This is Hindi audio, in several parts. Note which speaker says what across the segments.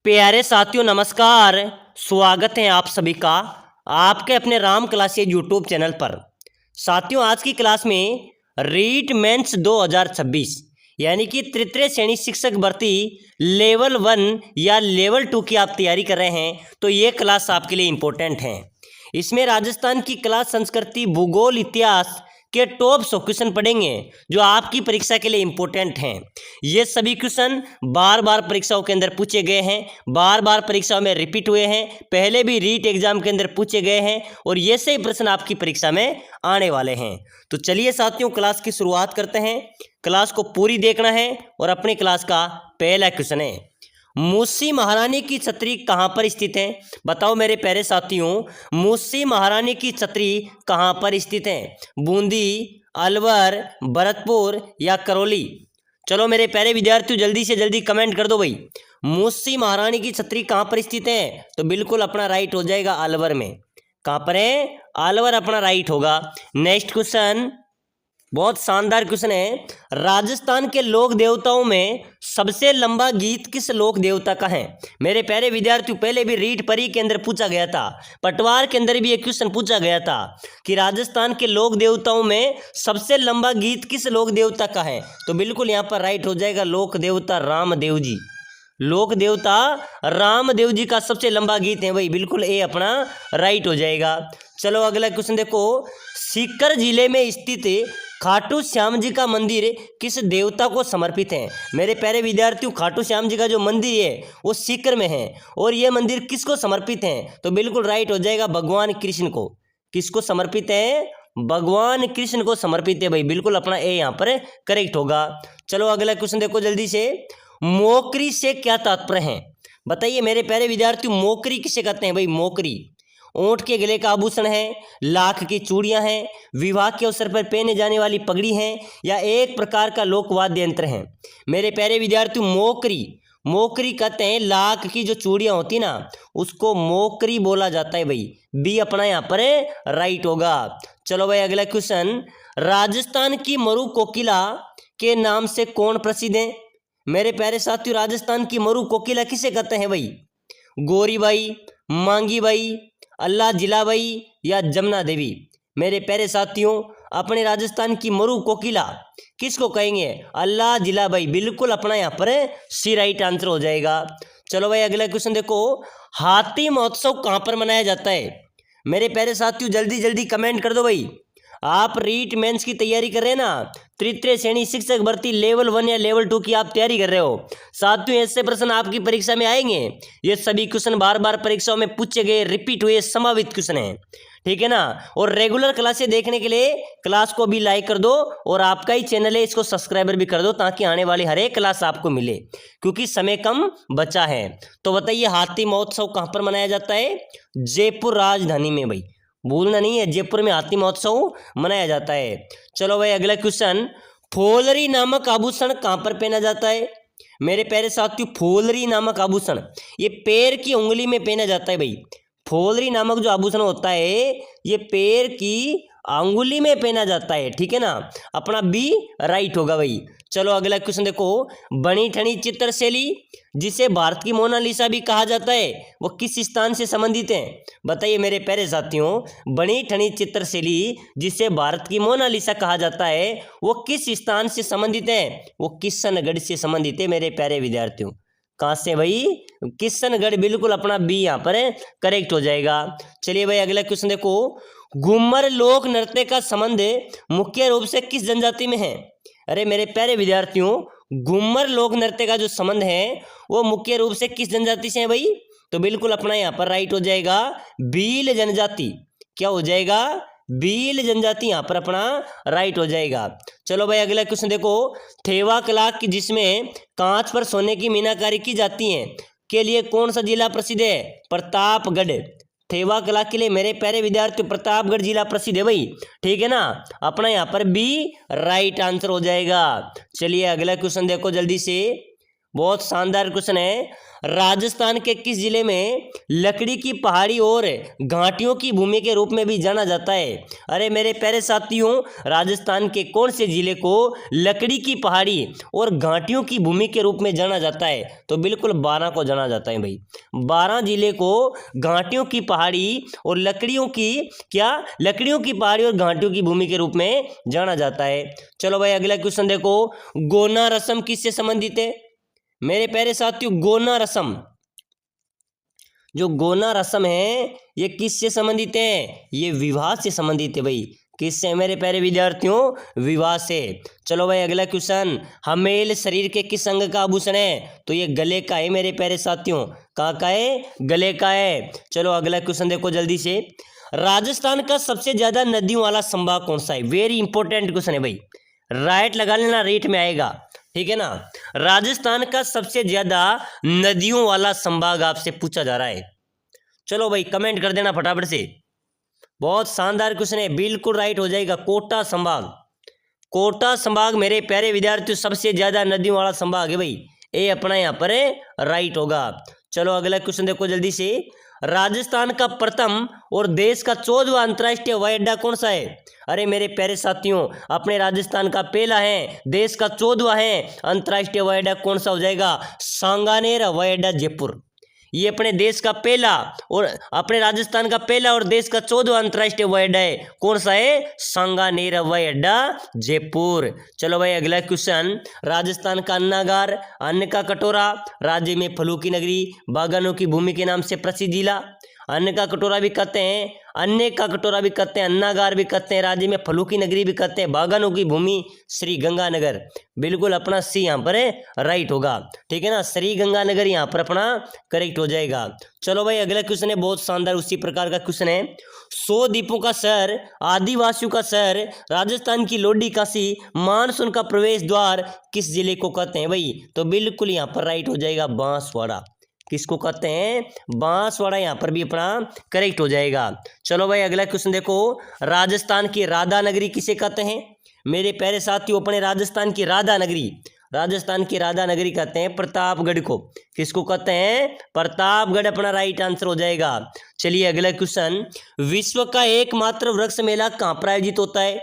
Speaker 1: प्यारे साथियों नमस्कार। स्वागत है आप सभी का आपके अपने राम क्लासेज यूट्यूब चैनल पर। साथियों आज की क्लास में रीट मेंस 2026 यानी कि तृतीय श्रेणी शिक्षक भर्ती लेवल 1 या लेवल 2 की आप तैयारी कर रहे हैं तो ये क्लास आपके लिए इम्पोर्टेंट है। इसमें राजस्थान की कला संस्कृति भूगोल इतिहास के टॉप 100 क्वेश्चन पढ़ेंगे जो आपकी परीक्षा के लिए इम्पोर्टेंट हैं। ये सभी क्वेश्चन बार बार परीक्षाओं के अंदर पूछे गए हैं, बार बार परीक्षाओं में रिपीट हुए हैं, पहले भी रीट एग्जाम के अंदर पूछे गए हैं और ये सही प्रश्न आपकी परीक्षा में आने वाले हैं। तो चलिए साथियों क्लास की शुरुआत करते हैं। क्लास को पूरी देखना है और अपनी क्लास का पहला क्वेश्चन है, मूसी महारानी की छतरी कहाँ पर स्थित है? बताओ मेरे प्यारे साथियों, मूसी महारानी की छतरी कहाँ पर स्थित है? बूंदी, अलवर, भरतपुर या करौली? चलो मेरे प्यारे विद्यार्थियों जल्दी से जल्दी कमेंट कर दो भाई। मूसी महारानी की छतरी कहाँ पर स्थित है? तो बिल्कुल अपना राइट हो जाएगा अलवर में। कहाँ पर है? अलवर अपना राइट होगा। नेक्स्ट क्वेश्चन बहुत शानदार क्वेश्चन है, राजस्थान के लोक देवताओं में सबसे लंबा गीत किस लोक देवता का है? मेरे प्यारे विद्यार्थियों पहले भी रीट परी के अंदर पूछा गया था, पटवार के अंदर भी एक क्वेश्चन पूछा गया था कि राजस्थान के लोक देवताओं में सबसे लंबा गीत किस लोक देवता का है? तो बिल्कुल यहाँ पर राइट हो जाएगा लोक देवता रामदेव जी। लोक देवता रामदेव जी का सबसे लंबा गीत है भाई, बिल्कुल ए अपना राइट हो जाएगा। चलो अगला क्वेश्चन देखो, सीकर जिले में स्थित खाटू श्याम जी का मंदिर किस देवता को समर्पित है? मेरे प्यारे विद्यार्थियों खाटू श्याम जी का जो मंदिर है वो सीकर में है और ये मंदिर किसको समर्पित है? तो बिल्कुल राइट हो जाएगा भगवान कृष्ण को। किसको समर्पित है? भगवान कृष्ण को समर्पित है भाई, बिल्कुल अपना ए यहाँ पर करेक्ट होगा। चलो अगला क्वेश्चन देखो जल्दी से, मोकरी से क्या तात्पर्य है? बताइए मेरे प्यारे विद्यार्थियों मोकरी किसे कहते हैं भाई? मोकरी ऊंट के गले का आभूषण है, लाख की चूड़ियां हैं, विवाह के अवसर पर पहने जाने वाली पगड़ी है या एक प्रकार का लोकवाद्य यंत्र है? मेरे प्यारे विद्यार्थियों मोकरी, मोकरी कहते हैं लाख की जो चूड़ियां होती ना उसको मोकरी बोला जाता है भाई, बी अपना यहाँ पर राइट होगा। चलो भाई अगला क्वेश्चन, राजस्थान की मरु कोकिला के नाम से कौन प्रसिद्ध है? मेरे प्यारे साथियों राजस्थान की मरु कोकिला किसे कहते हैं भाई? गोरीबाई, मांगीबाई, अल्लाह जिलाबाई या जमुना देवी? मेरे प्यारे साथियों अपने राजस्थान की मरु कोकिला किसको कहेंगे? अल्लाह जिलाबाई, बिल्कुल अपना यहाँ पर सी राइट आंसर हो जाएगा। चलो भाई अगला क्वेश्चन देखो, हाथी महोत्सव कहाँ पर मनाया जाता है? मेरे प्यारे साथियों जल्दी जल्दी कमेंट कर दो भाई। आप रीट मेंस की तैयारी कर रहे हैं ना, तृतीय श्रेणी शिक्षक भर्ती लेवल 1 या लेवल 2 की आप तैयारी कर रहे हो, साथियों ऐसे प्रश्न आपकी परीक्षा में आएंगे। ये सभी क्वेश्चन बार बार परीक्षाओं में पूछे गए रिपीट हुए संभावित क्वेश्चन हैं, ठीक है ना। और रेगुलर क्लासें देखने के लिए क्लास को भी लाइक कर दो और आपका ही चैनल है इसको सब्सक्राइबर भी कर दो ताकि आने वाली हर एक क्लास आपको मिले, क्योंकि समय कम बचा है। तो बताइए हाथी महोत्सव कहाँ पर मनाया जाता है? जयपुर राजधानी में भाई, भूलना नहीं है, जयपुर में हाथी महोत्सव मनाया जाता है। चलो भाई अगला क्वेश्चन, फूलरी नामक आभूषण कहाँ पर पहना जाता है? मेरे प्यारे साथियों फूलरी नामक आभूषण ये पैर की उंगली में पहना जाता है भाई। फूलरी नामक जो आभूषण होता है ये पैर की अंगुली में पहना जाता है, ठीक है ना, अपना बी राइट होगा भाई। चलो अगला क्वेश्चन देखो, बनी ठनी चित्रशैली जिसे भारत की मोनालिसा भी कहा जाता है वो किस स्थान से संबंधित है? बताइए मेरे प्यारे साथियों बनी ठनी चित्रशैली जिसे भारत की मोनालिसा कहा जाता है वो किस स्थान से संबंधित है? वो किशनगढ़ से संबंधित है मेरे प्यारे विद्यार्थियों। कहाँ से भाई? किशनगढ़, बिल्कुल अपना बी यहाँ पर करेक्ट हो जाएगा। चलिए भाई अगला क्वेश्चन देखो, घूमर लोक नृत्य का संबंध मुख्य रूप से किस जनजाति में है? अरे मेरे प्यारे विद्यार्थियों घूमर लोक नृत्य का जो संबंध है वो मुख्य रूप से किस जनजाति से है भाई? तो बिल्कुल अपना यहाँ पर राइट हो जाएगा भील जनजाति। क्या हो जाएगा? भील जनजाति यहाँ पर अपना राइट हो जाएगा। चलो भाई अगला क्वेश्चन देखो, थेवा कला की जिसमें कांच पर सोने की मीनाकारी की जाती है के लिए कौन सा जिला प्रसिद्ध है? प्रतापगढ़। थेवा कला के लिए मेरे प्यारे विद्यार्थियों प्रतापगढ़ जिला प्रसिद्ध है भाई, ठीक है ना, अपना यहाँ पर बी राइट आंसर हो जाएगा। चलिए अगला क्वेश्चन देखो जल्दी से, बहुत शानदार क्वेश्चन है। राजस्थान के किस जिले में लकड़ी की पहाड़ी और घाटियों की भूमि के रूप में भी जाना जाता है? अरे मेरे प्यारे साथियों, राजस्थान के कौन से जिले को लकड़ी की पहाड़ी और घाटियों की भूमि के रूप में जाना जाता है? तो बिल्कुल 12 को जाना जाता है भाई। 12 जिले को घाटियों की पहाड़ी और लकड़ियों की पहाड़ी और घाटियों की भूमि के रूप में जाना जाता है। चलो भाई अगला क्वेश्चन देखो, गोना रस्म किससे संबंधित है? मेरे प्यारे साथियों, गोना रस्म, जो गोना रस्म है ये किससे संबंधित है? ये विवाह से संबंधित है भाई। किससे मेरे प्यारे विद्यार्थियों? विवाह से। चलो भाई अगला क्वेश्चन, हमेल शरीर के किस अंग का आभूषण है? तो ये गले का है मेरे प्यारे साथियों। कहाँ का है? गले का है। चलो अगला क्वेश्चन देखो जल्दी से, राजस्थान का सबसे ज्यादा नदियों वाला संभाग कौन सा है? वेरी इंपॉर्टेंट क्वेश्चन है भाई, राइट लगा लेना, रेट में आएगा, ठीक है ना। राजस्थान का सबसे ज्यादा नदियों वाला संभाग आपसे पूछा जा रहा है। चलो भाई कमेंट कर देना फटाफट से। बहुत शानदार क्वेश्चन है, बिल्कुल राइट हो जाएगा, कोटा संभाग। कोटा संभाग मेरे प्यारे विद्यार्थियों सबसे ज्यादा नदियों वाला संभाग है भाई। ये अपना यहाँ पर राइट होगा। चलो अगला क्वेश्चन देखो जल्दी से, राजस्थान का प्रथम और देश का 14वां अंतर्राष्ट्रीय हवाई अड्डा कौन सा है? अरे मेरे प्यारे साथियों, अपने राजस्थान का पहला है, देश का 14वां है, अंतर्राष्ट्रीय हवाई अड्डा कौन सा हो जाएगा? सांगानेर हवाई अड्डा जयपुर। ये अपने देश का पहला और अपने राजस्थान का पहला और देश का 14वां अंतर्राष्ट्रीय हवाई अड्डा है। कौन सा है? सांगानेर हवाई अड्डा जयपुर। चलो भाई अगला क्वेश्चन, राजस्थान का अन्नागार, अन्न का कटोरा, राज्य में फलों की नगरी, बागानों की भूमि के नाम से प्रसिद्ध जिला। अन्न का कटोरा भी कहते हैं, अन्य का कटोरा भी कहते हैं, अन्नागार भी कहते हैं, राज्य में फलों की नगरी भी कहते हैं, बागानों की भूमि श्री गंगानगर। बिल्कुल अपना सी यहाँ पर राइट होगा, ठीक है ना, श्री गंगानगर यहाँ पर अपना करेक्ट हो जाएगा। चलो भाई अगला क्वेश्चन है बहुत शानदार, उसी प्रकार का क्वेश्चन है, 100 द्वीपों का शहर, आदिवासियों का शहर, राजस्थान की लोडी काशी, मानसून का प्रवेश द्वार किस जिले को कहते हैं भाई? तो बिल्कुल यहाँ पर राइट हो जाएगा, बांसवाड़ा। किसको कहते हैं? बांसवाड़ा यहाँ पर भी अपना करेक्ट हो जाएगा। चलो भाई अगला क्वेश्चन देखो, राजस्थान की राधा नगरी किसे कहते हैं? मेरे प्यारे साथियों, अपने राजस्थान की राधा नगरी कहते हैं प्रतापगढ़ को। किसको कहते हैं? प्रतापगढ़ अपना राइट आंसर हो जाएगा। चलिए अगला क्वेश्चन, विश्व का एकमात्र वृक्ष मेला कहाँ पर आयोजित होता है?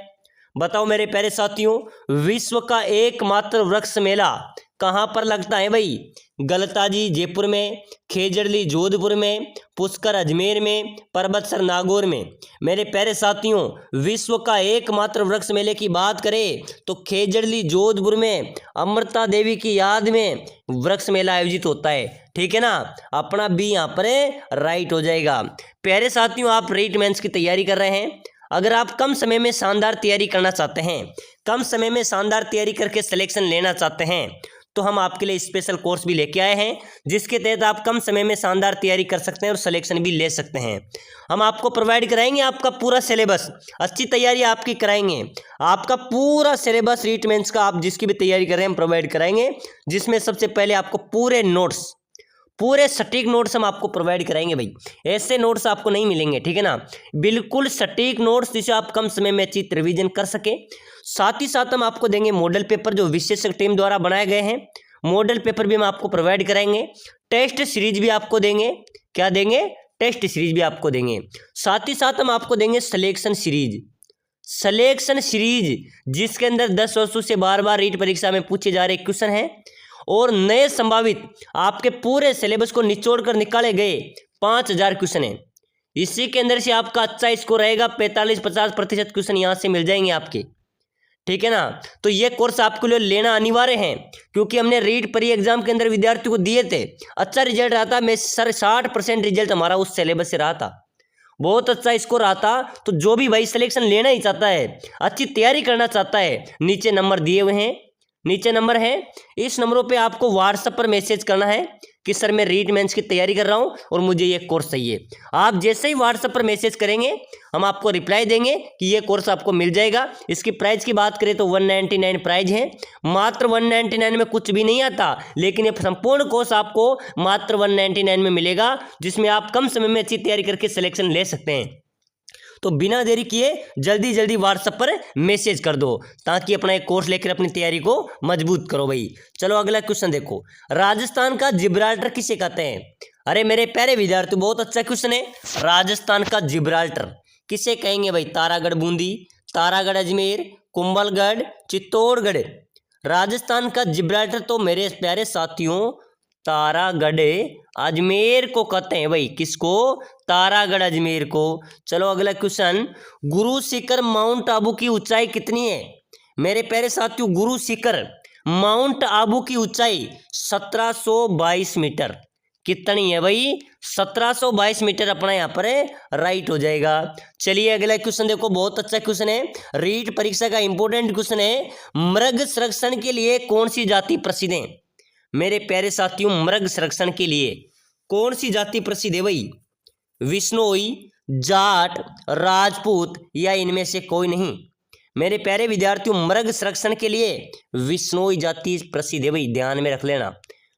Speaker 1: बताओ मेरे प्यारे साथियों, विश्व का एकमात्र वृक्ष मेला कहाँ पर लगता है भाई? गलताजी जयपुर में, खेजड़ली जोधपुर में, पुष्कर अजमेर में, पर्वतसर नागौर में। मेरे प्यारे साथियों, विश्व का एकमात्र वृक्ष मेले की बात करें तो खेजड़ली जोधपुर में अमृता देवी की याद में वृक्ष मेला आयोजित होता है, ठीक है ना। अपना बी यहाँ पर राइट हो जाएगा। प्यारे साथियों, आप रीट मेंस की तैयारी कर रहे हैं, अगर आप कम समय में शानदार तैयारी करना चाहते हैं, कम समय में शानदार तैयारी करके सिलेक्शन लेना चाहते हैं, तो हम आपके लिए स्पेशल कोर्स भी लेके आए हैं, जिसके तहत आप कम समय में शानदार तैयारी कर सकते हैं और सिलेक्शन भी ले सकते हैं। हम आपको प्रोवाइड कराएंगे आपका पूरा सिलेबस, अच्छी तैयारी आपकी कराएंगे। आपका पूरा सिलेबस रीट मेंस का आप जिसकी भी तैयारी कर रहे हैं हम प्रोवाइड कराएंगे, जिसमें सबसे पहले आपको पूरे सटीक नोट्स हम आपको प्रोवाइड कराएंगे भाई। ऐसे नोट्स आपको नहीं मिलेंगे, ठीक है ना, बिल्कुल सटीक नोट्स जिसे आप कम समय में अच्छी रिवीजन कर सके। साथ ही साथ हम आपको देंगे मॉडल पेपर जो विशेषज्ञ टीम द्वारा बनाए गए हैं, मॉडल पेपर भी हम आपको प्रोवाइड कराएंगे। टेस्ट सीरीज भी आपको देंगे, क्या देंगे? टेस्ट सीरीज भी आपको देंगे। साथ ही साथ हम आपको देंगे सिलेक्शन सीरीज जिसके अंदर 10 वर्षों से बार बार रीट परीक्षा में पूछे जा रहे क्वेश्चन हैं और नए संभावित आपके पूरे सिलेबस को निचोड़ कर निकाले गए 5000 क्वेश्चन हैं। इसी के अंदर से आपका अच्छा स्कोर रहेगा, 45-50% क्वेश्चन यहाँ से मिल जाएंगे आपके, ठीक है ना। तो ये कोर्स आपके लिए लेना अनिवार्य है, क्योंकि हमने रीट परी एग्जाम के अंदर विद्यार्थियों को दिए थे, अच्छा रिजल्ट रहा था। मैं सर 60% रिजल्ट हमारा उस सिलेबस से रहा था, बहुत अच्छा स्कोर रहा था। तो जो भी भाई सिलेक्शन लेना ही चाहता है, अच्छी तैयारी करना चाहता है, नीचे नंबर दिए हुए हैं, नीचे नंबर है, इस नंबरों पे आपको व्हाट्सएप पर मैसेज करना है कि सर मैं रीट मेंस की तैयारी कर रहा हूँ और मुझे ये कोर्स चाहिए। आप जैसे ही व्हाट्सएप पर मैसेज करेंगे हम आपको रिप्लाई देंगे कि ये कोर्स आपको मिल जाएगा। इसकी प्राइस की बात करें तो 199 प्राइस है, मात्र 199 में कुछ भी नहीं आता, लेकिन ये संपूर्ण कोर्स आपको मात्र 199 में मिलेगा, जिसमें आप कम समय में अच्छी तैयारी करके सिलेक्शन ले सकते हैं। तो बिना देरी किए जल्दी जल्दी व्हाट्सएप पर मैसेज कर दो, ताकि अपना एक कोर्स लेकर अपनी तैयारी को मजबूत करो भाई। चलो अगला क्वेश्चन देखो, राजस्थान का जिब्राल्टर किसे कहते हैं? अरे मेरे प्यारे विद्यार्थी, बहुत अच्छा क्वेश्चन है। राजस्थान का जिब्राल्टर किसे कहेंगे भाई? तारागढ़ बूंदी, तारागढ़ अजमेर, कुंभलगढ़, चित्तौड़गढ़। राजस्थान का जिब्राल्टर तो मेरे प्यारे साथियों तारागढ़ अजमेर को कहते हैं भाई। किसको? तारागढ़ अजमेर को। चलो अगला क्वेश्चन, गुरु शिखर माउंट आबू की ऊंचाई कितनी है? मेरे प्यारे साथियों, गुरु शिखर माउंट आबू की ऊंचाई 1722 मीटर। कितनी है भाई? 1722 मीटर अपना यहाँ पर राइट हो जाएगा। चलिए अगला क्वेश्चन देखो, बहुत अच्छा क्वेश्चन है, रीट परीक्षा का इंपॉर्टेंट क्वेश्चन है। मृग संरक्षण के लिए कौन सी जाति प्रसिद्ध है? मेरे प्यारे साथियों, मृग संरक्षण के लिए कौन सी जाति प्रसिद्ध है भाई? विश्नोई, जाट, राजपूत या इनमें से कोई नहीं? मेरे प्यारे विद्यार्थियों, मृग संरक्षण के लिए विश्नोई जाति प्रसिद्ध है भाई, ध्यान में रख लेना।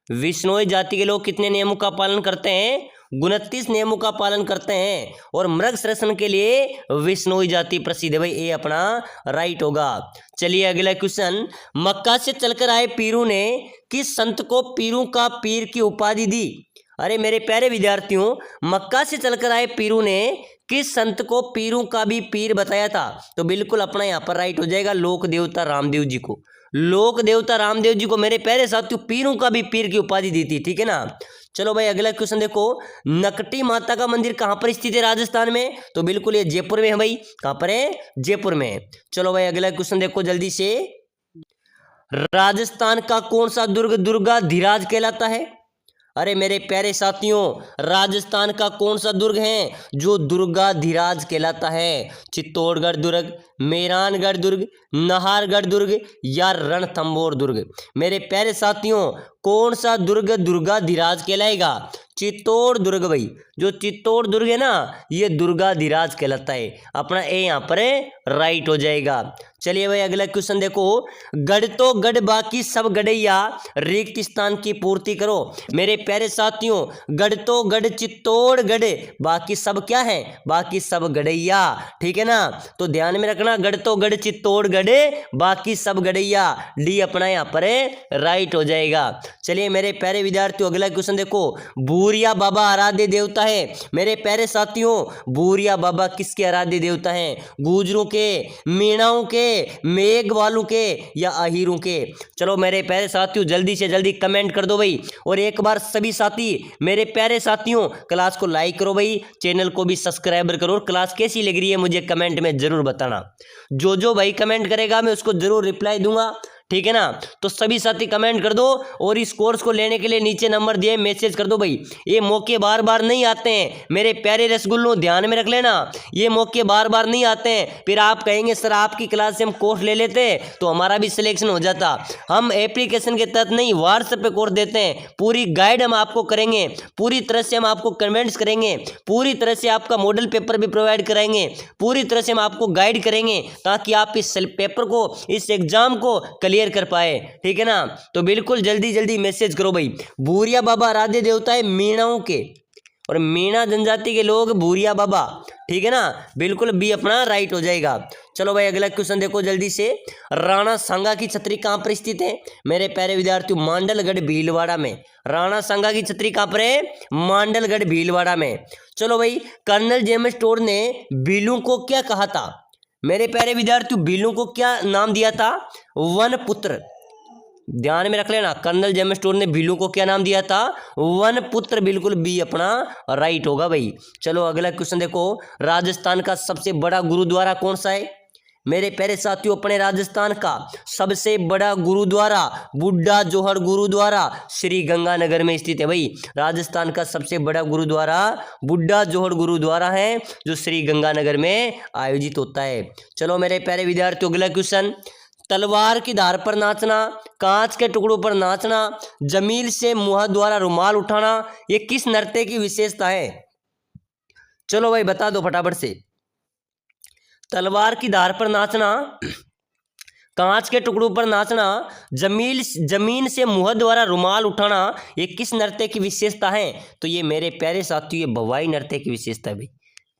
Speaker 1: विश्नोई जाति के लोग कितने नियमों का पालन करते हैं? 29 नियमों का पालन करते हैं। और मृग संरक्षण के लिए विश्नोई जाति प्रसिद्ध है भाई, ये अपना राइट होगा। चलिए अगला क्वेश्चन, मक्का से चलकर आए पीरू ने किस संत को पीरू का पीर की उपाधि दी? अरे मेरे प्यारे विद्यार्थियों, मक्का से चलकर आए पीरू ने किस संत को पीरू का भी पीर बताया था? तो बिल्कुल अपना यहाँ पर राइट हो जाएगा, लोक देवता रामदेव जी को। लोक देवता रामदेव जी को मेरे प्यारे साथियों पीरों का भी पीर की उपाधि दी थी, ठीक है ना। चलो भाई अगला क्वेश्चन देखो, नकटी माता का मंदिर कहाँ पर स्थित है राजस्थान में? तो बिल्कुल ये जयपुर में है भाई। कहाँ पर है? जयपुर में। चलो भाई अगला क्वेश्चन देखो जल्दी से, राजस्थान का कौन सा दुर्ग दुर्गाधिराज कहलाता है? अरे मेरे प्यारे साथियों, राजस्थान का कौन सा दुर्ग है जो दुर्गाधिराज कहलाता है? चित्तौड़गढ़ दुर्ग, मेहरानगढ़ दुर्ग, नाहरगढ़ दुर्ग या रणथंभौर दुर्ग? मेरे प्यारे साथियों, कौन सा दुर्ग दुर्गाधिराज कहलाएगा? चित्तौड़ दुर्ग भाई। जो चित्तौड़ दुर्ग है ना, ये दुर्गाधिराज कहलाता है। अपना ए यहाँ पर राइट हो जाएगा। चलिए भाई अगला क्वेश्चन देखो, गढ़ तो गढ़ बाकी सब गढ़ैया रिक्त स्थान की पूर्ति करो। मेरे प्यारे साथियों, गढ़ तो गढ़ चित्तौड़गढ़ बाकी सब क्या है? बाकी सब गढ़ैया, ठीक है ना। तो ध्यान में रखना, गढ़ तो गढ़ चित्तौड़गढ़ बाकी सब गढ़ैया, डी अपना यहाँ पर राइट हो जाएगा। चलिए मेरे प्यारे विद्यार्थियों अगला क्वेश्चन देखो, भूरिया बाबा आराध्य देवता है। मेरे प्यारे साथियों, भूरिया बाबा किसके आराध्य देवता हैं? गुजरों के, मीणाओं के, मेघवालों के या अहीरों के? चलो मेरे प्यारे साथियों जल्दी से जल्दी कमेंट कर दो भाई। और एक बार सभी साथी मेरे प्यारे साथियों क्लास को लाइक करो भाई, चैनल को भी सब्सक्राइब करो। और क्लास कैसी लग रही है मुझे कमेंट में जरूर बताना। जो भाई कमेंट करेगा मैं उसको जरूर रिप्लाई दूंगा, ठीक है ना। तो सभी साथी कमेंट कर दो। और इस कोर्स को लेने के लिए नीचे नंबर दिए, मैसेज कर दो भाई। ये मौके बार बार नहीं आते हैं मेरे प्यारे रसगुल्लों, ध्यान में रख लेना। ये मौके बार बार नहीं आते हैं, फिर आप कहेंगे सर आपकी क्लास से हम कोर्स ले लेते तो हमारा भी सिलेक्शन हो जाता। हम एप्लीकेशन के तहत नहीं, व्हाट्सएप पे कोर्स देते हैं। पूरी गाइड हम आपको करेंगे, पूरी तरह से हम आपको कन्वेंट्स करेंगे, पूरी तरह से आपका मॉडल पेपर भी प्रोवाइड कराएंगे, पूरी तरह से हम आपको गाइड करेंगे ताकि आप इस पेपर को, इस एग्जाम को क्लियर कर पाए, ठीक है ना। तो बिल्कुल जल्दी जल्दी मैसेज करो भाई। भूरिया बाबा आराध्य देवता है मीणाओं के, और मीणा जनजाति के लोग भूरिया बाबा, ठीक है ना। बिल्कुल बी अपना राइट हो जाएगा। चलो भाई अगला क्वेश्चन देखो जल्दी से, राणा सांगा की छतरी कहां पर स्थित है? मेरे प्यारे विद्यार्थियों, मांडलगढ़ भीलवाड़ा में। राणा सांगा की छतरी कहां पर है? मांडलगढ़ भीलवाड़ा में। चलो भाई, कर्नल जेम्स टोड ने भीलों को क्या कहा था? मेरे प्यारे विद्यार्थियों, भीलों को क्या नाम दिया था? वन पुत्र। ध्यान में रख लेना, कर्नल जेम्स टोड ने भीलों को क्या नाम दिया था? वन पुत्र। बिल्कुल बी अपना राइट होगा भाई। चलो अगला क्वेश्चन देखो, राजस्थान का सबसे बड़ा गुरुद्वारा कौन सा है? मेरे प्यारे साथियों, अपने राजस्थान का सबसे बड़ा गुरुद्वारा बुड्ढा जोहड़ गुरुद्वारा श्री गंगानगर में स्थित है भाई। राजस्थान का सबसे बड़ा गुरुद्वारा बुड्ढा जोहड़ गुरुद्वारा है, जो श्री गंगानगर में आयोजित होता है। चलो मेरे प्यारे विद्यार्थियों अगला क्वेश्चन, तलवार की धार पर नाचना, कांच के टुकड़ों पर नाचना, जमीन से मुंह द्वारा रुमाल उठाना, ये किस नृत्य की विशेषता है? चलो भाई बता दो फटाफट से। तलवार की धार पर नाचना, कांच के टुकड़ों पर नाचना, जमीन से मुंह द्वारा रुमाल उठाना, ये किस नृत्य की विशेषता है? तो ये मेरे प्यारे साथियों, ये भवाई नृत्य की विशेषता है भाई।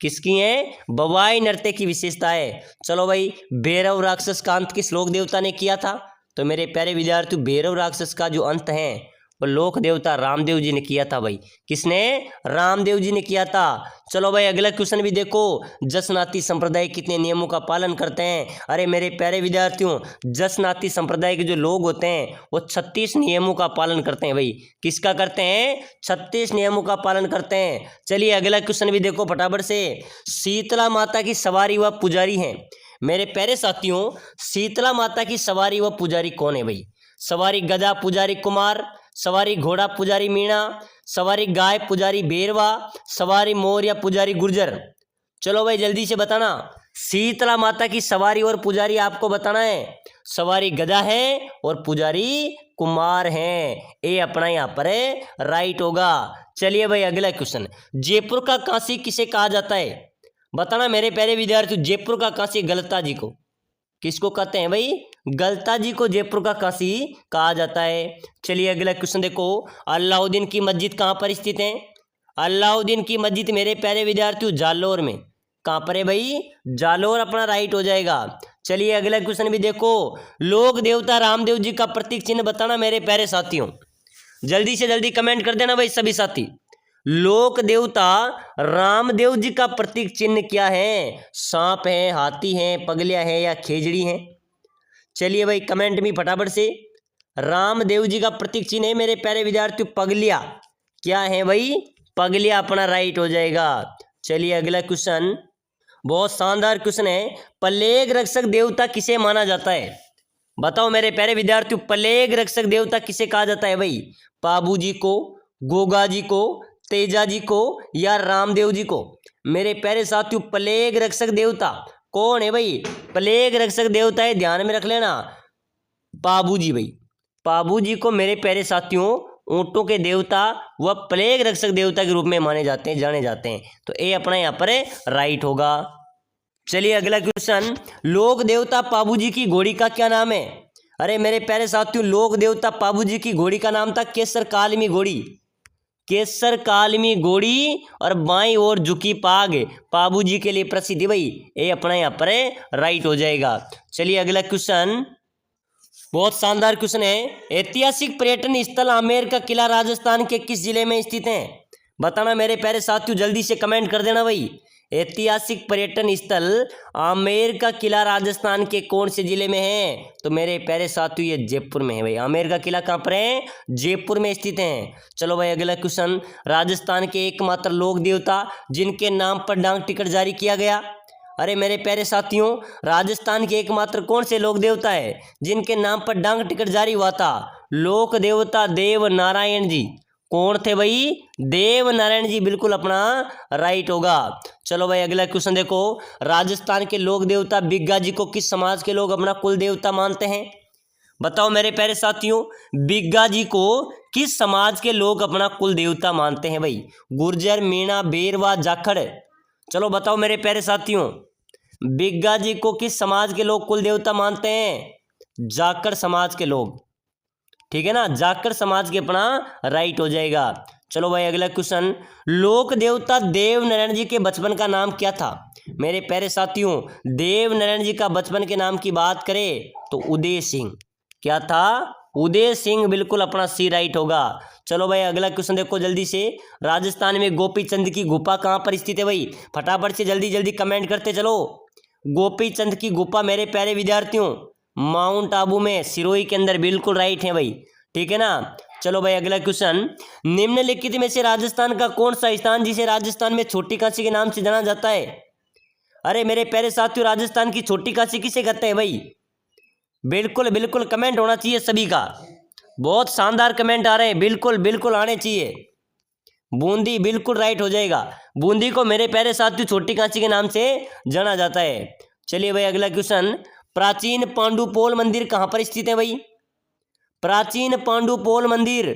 Speaker 1: किसकी है? बवाई नृत्य की विशेषता है। चलो भाई, भैरव राक्षस का अंत किस लोक देवता ने किया था? तो मेरे प्यारे विद्यार्थियों, भैरव राक्षस का जो अंत है वो लोक देवता रामदेव जी ने किया था भाई। किसने? रामदेव जी ने किया था। चलो भाई, अगला क्वेश्चन भी देखो। जसनाती संप्रदाय कितने नियमों का पालन करते हैं? अरे मेरे प्यारे विद्यार्थियों, जसनाती संप्रदाय के जो लोग होते हैं वो 36 नियमों का पालन करते हैं भाई। किसका करते हैं? 36 नियमों का पालन करते हैं। चलिए अगला क्वेश्चन भी देखो फटाफट से। शीतला माता की सवारी व पुजारी हैं। मेरे प्यारे साथियों, शीतला माता की सवारी व पुजारी कौन है भाई? सवारी गधा पुजारी कुमार, सवारी घोड़ा पुजारी मीणा, सवारी गाय पुजारी बेरवा, सवारी मोर या पुजारी गुर्जर। चलो भाई जल्दी से बताना। शीतला माता की सवारी और पुजारी आपको बताना है। सवारी गधा है और पुजारी कुमार हैं। ये अपना यहाँ पर राइट होगा। चलिए भाई अगला क्वेश्चन। जयपुर का काशी किसे कहा जाता है? बताना मेरे प्यारे विद्यार्थी। जयपुर का काशी गलता जी को किसको कहते हैं भाई? गलता जी को जयपुर का काशी कहा जाता है। चलिए अगला क्वेश्चन देखो। अलाउद्दीन की मस्जिद कहाँ पर स्थित है? अलाउद्दीन की मस्जिद मेरे प्यारे विद्यार्थियों जालोर में। कहाँ पर है भाई? जालोर अपना राइट हो जाएगा। चलिए अगला क्वेश्चन भी देखो। लोक देवता रामदेव जी का प्रतीक चिन्ह बताना मेरे प्यारे साथियों। जल्दी से जल्दी कमेंट कर देना भाई सभी साथी। लोक देवता रामदेव जी का प्रतीक चिन्ह क्या है? सांप है, हाथी है, पगलिया है या खेजड़ी है? चलिए भाई कमेंट में फटाफट से। रामदेव जी का प्रतीक चिन्ह है मेरे प्यारे विद्यार्थियों पगलिया। क्या है भाई? पगलिया अपना राइट हो जाएगा। चलिए अगला क्वेश्चन, बहुत शानदार क्वेश्चन है। प्लेग रक्षक देवता किसे माना जाता है? बताओ मेरे प्यारे विद्यार्थियों, प्लेग रक्षक देवता किसे कहा जाता है भाई? पाबू जी को, गोगा जी को, तेजा जी को या रामदेव जी को? मेरे प्यारे साथियों, प्लेग रक्षक देवता कौन है भाई? प्लेग रक्षक देवता है, ध्यान में रख लेना, पाबू जी भाई। पाबू जी को मेरे प्यारे साथियों ऊंटों के देवता व प्लेग रक्षक देवता के रूप में माने जाते हैं, जाने जाते हैं। तो ये अपना यहाँ पर राइट होगा। चलिए अगला क्वेश्चन। लोक देवता पाबू जी की घोड़ी का क्या नाम है? अरे मेरे प्यारे साथियों, लोक देवता पाबू जी की घोड़ी का नाम था केसर कालमी घोड़ी। केसर कालमी घोड़ी और बाईं ओर झुकी पाग पाबू जी के लिए प्रसिद्ध है भाई। ये अपना यहाँ पर राइट हो जाएगा। चलिए अगला क्वेश्चन, बहुत शानदार क्वेश्चन है। ऐतिहासिक पर्यटन स्थल आमेर का किला राजस्थान के किस जिले में स्थित है? बताना मेरे प्यारे साथियों, जल्दी से कमेंट कर देना भाई। ऐतिहासिक पर्यटन स्थल आमेर का किला राजस्थान के कौन से जिले में है? तो मेरे प्यारे साथियों ये जयपुर में है भाई। आमेर का किला कहाँ पर है? जयपुर में स्थित है। चलो भाई अगला क्वेश्चन। राजस्थान के एकमात्र लोक देवता जिनके नाम पर डाक टिकट जारी किया गया। अरे मेरे प्यारे साथियों, राजस्थान के एकमात्र कौन से लोक देवता है जिनके नाम पर डाक टिकट जारी हुआ था? लोक देवता देव नारायण जी। कौन थे भाई? देव नारायण जी, बिल्कुल अपना राइट होगा। चलो भाई अगला क्वेश्चन देखो। राजस्थान के लोक देवता बिग्गा जी को किस समाज के लोग अपना कुल देवता मानते हैं? बताओ मेरे प्यारे साथियों, बिग्गा जी को किस समाज के लोग अपना कुल देवता मानते हैं भाई? गुर्जर, मीणा, बेरवा, जाखड़। चलो बताओ मेरे प्यारे साथियों, बिग्गा जी को किस समाज के लोग कुल देवता मानते हैं? जाखड़ समाज के लोग। ठीक है ना, जाखड़ समाज के अपना राइट हो जाएगा। चलो भाई अगला क्वेश्चन। लोक देवता देव नारायण जी के बचपन का नाम क्या था? मेरे प्यारे साथियों, देव नारायण जी का बचपन के नाम की बात करें तो उदय सिंह। क्या था? उदय सिंह, बिल्कुल अपना सी राइट होगा। चलो भाई अगला क्वेश्चन देखो जल्दी से। राजस्थान में गोपी चंद की गुफा कहाँ पर स्थित है भाई? फटाफट से जल्दी जल्दी कमेंट करते चलो। गोपी चंद की गुफा मेरे प्यारे विद्यार्थियों माउंट आबू में, सिरोही के अंदर, बिल्कुल राइट है भाई। ठीक है ना। चलो भाई अगला क्वेश्चन। निम्नलिखित में से राजस्थान का कौन सा स्थान जिसे राजस्थान में छोटी काशी के नाम से जाना जाता है? अरे मेरे प्यारे साथियों, राजस्थान की छोटी काशी किसे कहते हैं भाई? बिल्कुल बिल्कुल कमेंट होना चाहिए सभी का। बहुत शानदार कमेंट आ रहे हैं, बिल्कुल बिल्कुल आने चाहिए। बूंदी, बिल्कुल राइट हो जाएगा। बूंदी को मेरे प्यारे साथियों छोटी काशी के नाम से जाना जाता है। चलिए भाई अगला क्वेश्चन। प्राचीन पांडुपोल मंदिर कहाँ पर स्थित है भाई? प्राचीन पांडुपोल मंदिर,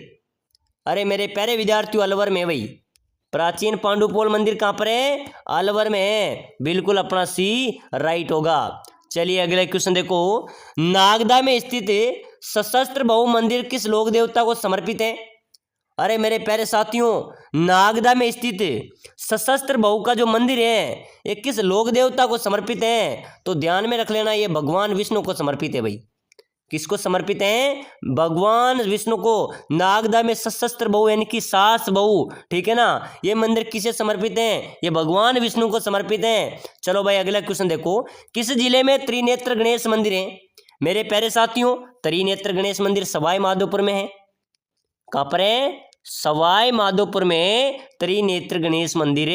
Speaker 1: अरे मेरे प्यारे विद्यार्थियों अलवर में भाई। प्राचीन पांडुपोल मंदिर कहाँ पर है? अलवर में है, बिल्कुल अपना सी राइट होगा। चलिए अगला क्वेश्चन देखो। नागदा में स्थित सशस्त्र बहु मंदिर किस लोक देवता को समर्पित है? अरे मेरे प्यारे साथियों, नागदा में स्थित सशस्त्र बहु का जो मंदिर है ये किस लोक देवता को समर्पित है? तो ध्यान में रख लेना, ये भगवान विष्णु को समर्पित है भाई। किसको समर्पित है? भगवान विष्णु को। नागदा में सशस्त्र बहु यानी कि सास बहु, ठीक है ना, ये मंदिर किसे समर्पित है? ये भगवान विष्णु को समर्पित है। चलो भाई अगला क्वेश्चन देखो, किस जिले में त्रिनेत्र गणेश मंदिर है? मेरे प्यारे साथियों, त्रिनेत्र गणेश मंदिर सवाई माधोपुर में है। कहाँ पर है? सवाई माधोपुर में त्रिनेत्र गणेश मंदिर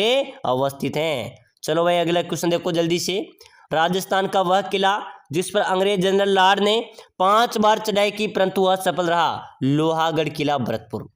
Speaker 1: अवस्थित है। चलो भाई अगला क्वेश्चन देखो जल्दी से, राजस्थान का वह किला जिस पर अंग्रेज जनरल लाड ने 5 बार चढ़ाई की परंतु वह सफल रहा, लोहागढ़ किला भरतपुर।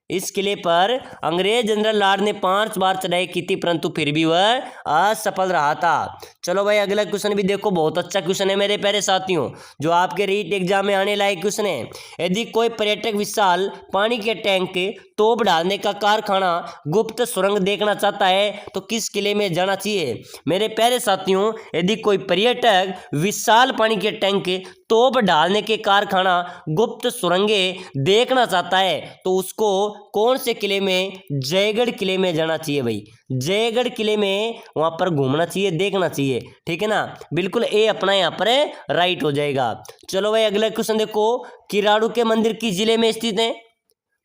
Speaker 1: इस किले पर अंग्रेज जनरल लाड ने 5 बार चढ़ाई की थी परंतु फिर भी वह असफल रहा था। चलो भाई अगला क्वेश्चन भी देखो, बहुत अच्छा क्वेश्चन है मेरे प्यारे साथियों, जो आपके रीट एग्जाम में आने लायक क्वेश्चन है। यदि कोई पर्यटक विशाल पानी के टैंक, तोप डालने का कारखाना, गुप्त सुरंग देखना चाहता है तो किस किले में जाना चाहिए? मेरे प्यारे साथियों, यदि कोई पर्यटक विशाल पानी के टैंक, तोप डालने के कारखाना, गुप्त सुरंगे देखना चाहता है तो उसको कौन से किले में? जयगढ़ किले में जाना चाहिए भाई। जयगढ़ किले में वहां पर घूमना चाहिए, देखना चाहिए, ठीक है ना। बिल्कुल ए अपना यहाँ पर राइट हो जाएगा। चलो भाई अगला क्वेश्चन देखो, किराड़ू के मंदिर किस जिले में स्थित है?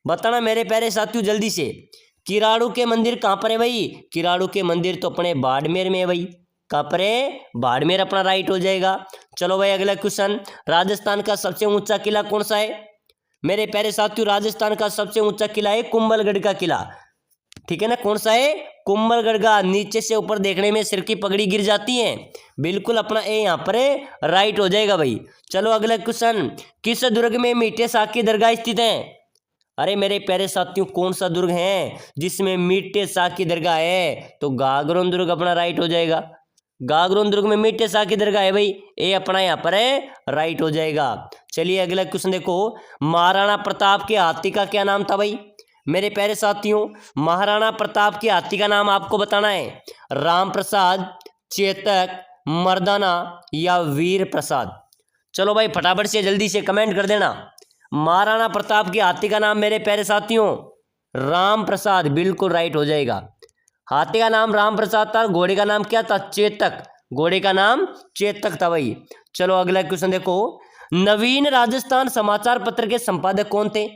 Speaker 1: बताना मेरे प्यारे साथियों जल्दी से। किराड़ू के मंदिर कहाँ पर है भाई? किराड़ू के मंदिर तो अपने बाड़मेर में है भाई। कहाँ पर है? बाड़मेर अपना राइट हो जाएगा। चलो भाई अगला क्वेश्चन, राजस्थान का सबसे ऊंचा किला कौन सा है? मेरे प्यारे साथियों, राजस्थान का सबसे ऊंचा किला है कुंभलगढ़ का किला, ठीक है ना। कौन सा है? कुंभलगढ़ का। नीचे से ऊपर देखने में सिर की पगड़ी गिर जाती है। बिल्कुल अपना ए यहाँ पर राइट हो जाएगा भाई। चलो अगला क्वेश्चन, किस दुर्ग में मीठे शाह की दरगाह स्थित है? अरे मेरे प्यारे साथियों, कौन सा दुर्ग है जिसमें मीठे शाह की दरगाह है? तो गागरोन दुर्ग अपना राइट हो जाएगा। गागरोन दुर्ग में मीठे शाह की दरगाह है भाई, ए अपना यहाँ पर राइट हो जाएगा। चलिए अगला क्वेश्चन देखो, महाराणा प्रताप के हाथी का क्या नाम था भाई? मेरे प्यारे साथियों, महाराणा प्रताप के हाथी का नाम आपको बताना है, राम प्रसाद, चेतक, मर्दाना या वीर प्रसाद। चलो भाई फटाफट से जल्दी से कमेंट कर देना। महाराणा प्रताप के हाथी का नाम मेरे प्यारे साथियों राम प्रसाद, बिल्कुल राइट हो जाएगा। हाथी का नाम राम प्रसाद था, घोड़े का नाम क्या था? चेतक। घोड़े का नाम चेतक था भाई। चलो अगला क्वेश्चन देखो, नवीन राजस्थान समाचार पत्र के संपादक कौन थे?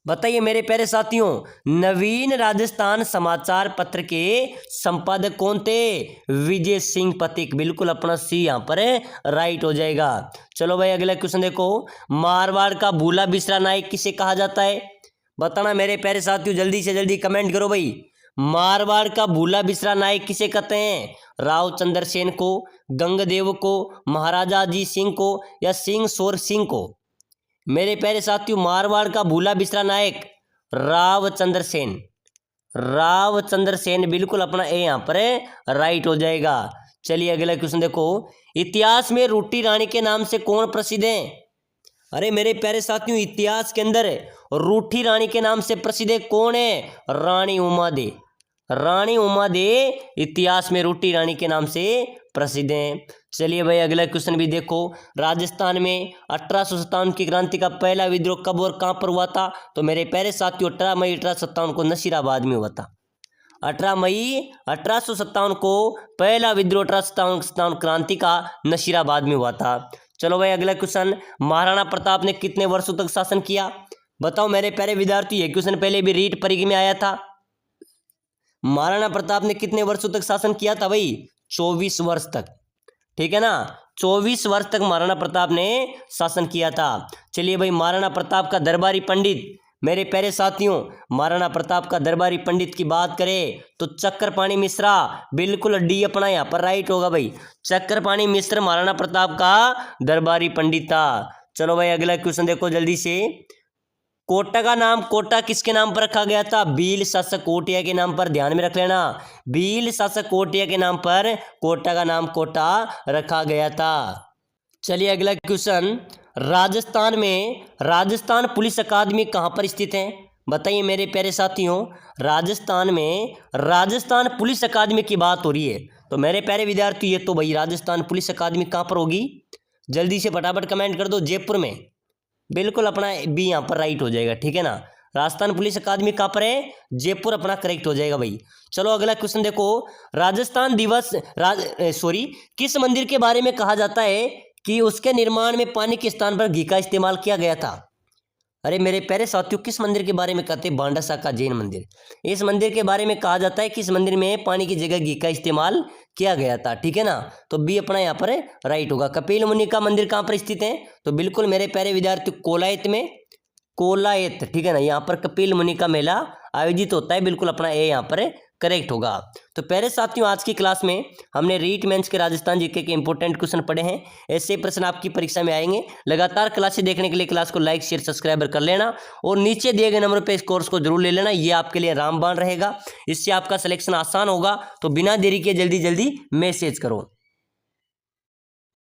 Speaker 1: बताइए मेरे प्यारे साथियों, नवीन राजस्थान समाचार पत्र के संपादक कौन थे? विजय सिंह पथिक, बिल्कुल अपना सी यहाँ पर राइट हो जाएगा। चलो भाई अगला क्वेश्चन देखो, मारवाड़ का भूला बिसरा नायक किसे कहा जाता है? बताना मेरे प्यारे साथियों, जल्दी से जल्दी कमेंट करो भाई। मारवाड़ का भूला बिसरा नायक किसे कहते हैं? राव चंद्र सेन को, गंगदेव को, महाराजा अजीत सिंह को या सिंह सोर सिंह को? मेरे प्यारे साथियों, मारवाड़ का भूला बिसरा नायक राव चंद्र सेन। राव चंद्र सेन, बिल्कुल अपना ए यहाँ पर राइट हो जाएगा। चलिए अगला क्वेश्चन देखो, इतिहास में रूठी रानी के नाम से कौन प्रसिद्ध है? अरे मेरे प्यारे साथियों, इतिहास के अंदर रूठी रानी के नाम से प्रसिद्ध है कौन है? रानी उमा दे। रानी उमा दे इतिहास में रूठी रानी के नाम से प्रसिद्ध हैं। चलिए भाई अगला क्वेश्चन भी देखो, राजस्थान में 1857 की क्रांति का पहला विद्रोह कब और कहां पर हुआ था? तो मेरे प्यारे साथियों 18 मई 1857 को नसीराबाद में हुआ था। 18 मई 1857 को पहला विद्रोह 1857 क्रांति का नसीराबाद में हुआ था। चलो भाई अगला क्वेश्चन, महाराणा प्रताप ने कितने वर्षों तक शासन किया? बताओ मेरे प्यारे विद्यार्थी, ये क्वेश्चन पहले भी रीट परीक्षा में आया था। महाराणा प्रताप ने कितने वर्षों तक शासन किया था भाई? 24 वर्ष तक, ठीक है ना। 24 वर्ष तक महाराणा प्रताप ने शासन किया था। चलिए भाई, महाराणा प्रताप का दरबारी पंडित, मेरे प्यारे साथियों महाराणा प्रताप का दरबारी पंडित की बात करें तो चक्रपाणी मिश्रा, बिल्कुल डी अपना यहाँ पर राइट होगा भाई। चक्रपाणी मिश्र महाराणा प्रताप का दरबारी पंडित था। चलो भाई अगला क्वेश्चन देखो जल्दी से, कोटा का नाम कोटा किसके नाम पर रखा गया था? भील शासक कोटिया के नाम पर, ध्यान में रख लेना, भील शासक कोटिया के नाम पर कोटा का नाम कोटा रखा गया था। चलिए अगला क्वेश्चन, राजस्थान में राजस्थान पुलिस अकादमी कहाँ पर स्थित है? बताइए मेरे प्यारे साथियों, राजस्थान में राजस्थान पुलिस अकादमी की बात हो रही है तो मेरे प्यारे विद्यार्थी ये तो भाई राजस्थान पुलिस अकादमी कहाँ पर होगी? जल्दी से फटाफट कमेंट कर दो। जयपुर में, बिल्कुल अपना बी यहाँ पर राइट हो जाएगा, ठीक है ना। राजस्थान पुलिस अकादमी कहाँ पर है? जयपुर अपना करेक्ट हो जाएगा भाई। चलो अगला क्वेश्चन देखो, राजस्थान दिवस किस मंदिर के बारे में कहा जाता है कि उसके निर्माण में पानी के स्थान पर घी का इस्तेमाल किया गया था? अरे मेरे प्यारे साथियों, किस मंदिर के बारे में कहते हैं? बांडासा का जैन मंदिर। इस मंदिर के बारे में कहा जाता है कि इस मंदिर में पानी की जगह घी का इस्तेमाल किया गया था। ठीक है ना, तो बी अपना यहाँ पर राइट होगा। कपिल मुनि का मंदिर कहाँ पर स्थित है? तो बिल्कुल मेरे प्यारे विद्यार्थी कोलायत में, कोलायत। ठीक है ना, यहाँ पर कपिल मुनि का मेला आयोजित होता है। बिल्कुल अपना ए यहाँ पर करेक्ट होगा। तो प्यारे साथियों, आज की क्लास में हमने रीट मेंस के राजस्थान जीके के इंपॉर्टेंट क्वेश्चन पढ़े हैं। ऐसे प्रश्न आपकी परीक्षा में आएंगे। लगातार क्लासेस देखने के लिए क्लास को लाइक शेयर सब्सक्राइब कर लेना और नीचे दिए गए नंबर पे इस कोर्स को जरूर ले लेना। ये आपके लिए रामबाण रहेगा, इससे आपका सिलेक्शन आसान होगा। तो बिना देरी के जल्दी जल्दी मैसेज करो।